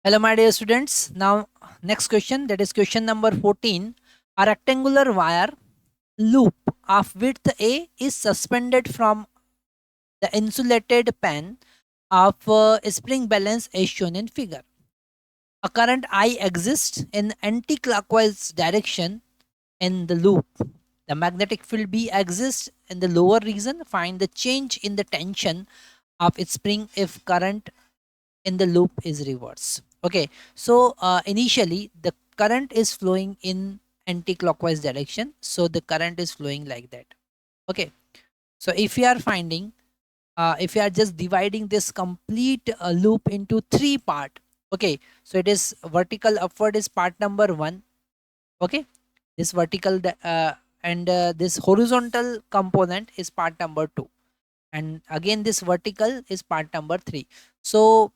Hello, my dear students. Now, next question, that is question number 14. A rectangular wire loop of width A is suspended from the insulated pan of spring balance as shown in figure. A current I exists in anti-clockwise direction in the loop. The magnetic field B exists in the lower region. Find the change in the tension of its spring if current in the loop is reverse. Okay, so initially the current is flowing in anti-clockwise direction, so the current is flowing like that. Okay, so if you are finding if you are just dividing this complete loop into three part. Okay, so it is vertical upward is part number one. Okay, this vertical and this horizontal component is part number two, and again this vertical is part number three. So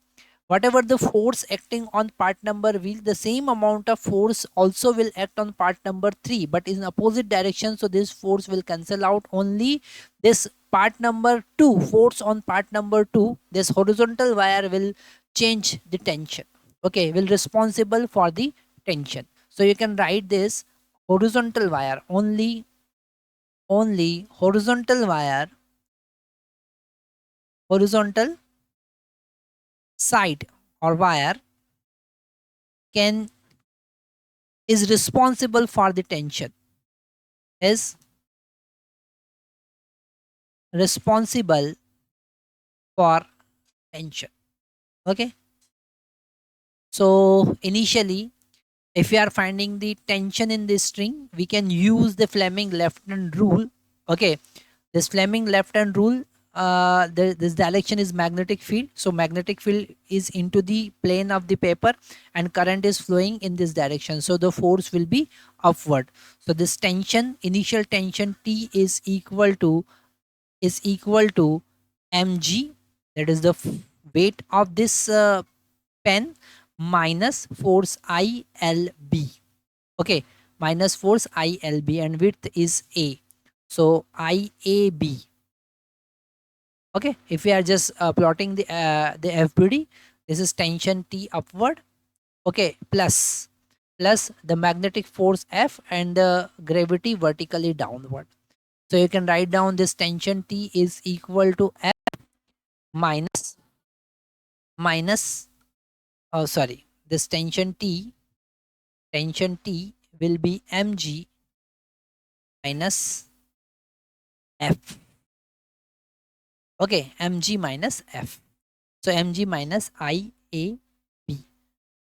whatever the force acting on part number will, the same amount of force also will act on part number 3, but in opposite direction, so this force will cancel out. Only this part number 2, force on part number 2, this horizontal wire will change the tension. Okay, will responsible for the tension. So you can write this horizontal wire, only horizontal wire, horizontal side or wire can is responsible for the tension, is responsible for tension. Okay, so initially if we are finding the tension in this string, we can use the Fleming left hand rule. Okay, this Fleming left hand rule, this direction is magnetic field, so magnetic field is into the plane of the paper and current is flowing in this direction, so the force will be upward. So this tension, initial tension T is equal to mg, that is the weight of this pen, minus force ILB. Okay, minus force ILB, and width is A, so IAB. Okay, if we are just plotting the FBD, this is tension T upward. Okay, plus the magnetic force F and the gravity vertically downward. So you can write down this tension T is equal to F minus minus oh sorry, this tension T will be mg minus F. Okay, mg minus F. So mg minus IAB.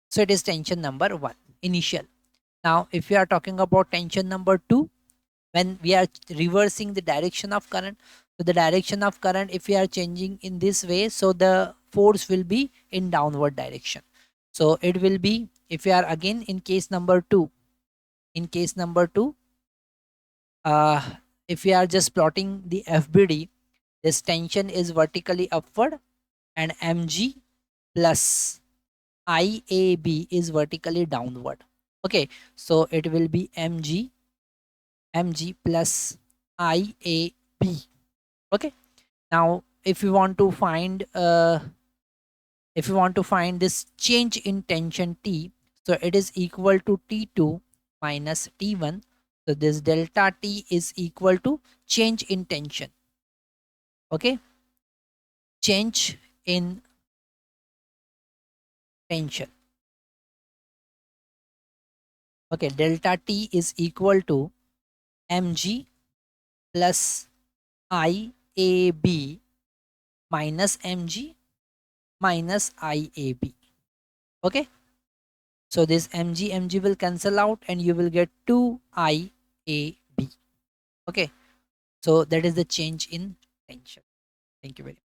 So it is tension number 1 initial. Now if we are talking about tension number 2, when we are reversing the direction of current, so the direction of current, if we are changing in this way, so the force will be in downward direction. So it will be, if we are again in case number 2, in case number 2, uh, if we are just plotting the FBD, this tension is vertically upward and mg plus IAB is vertically downward. Okay, so it will be mg plus IAB. Okay, now if you want to find this change in tension T, so it is equal to T2 minus T1. So this delta T is equal to change in tension. Okay, change in tension. Okay, delta T is equal to mg plus IAB minus mg minus IAB. Okay, so this mg will cancel out and you will get 2IAB. Okay, so that is the change in tension. Thank you very much.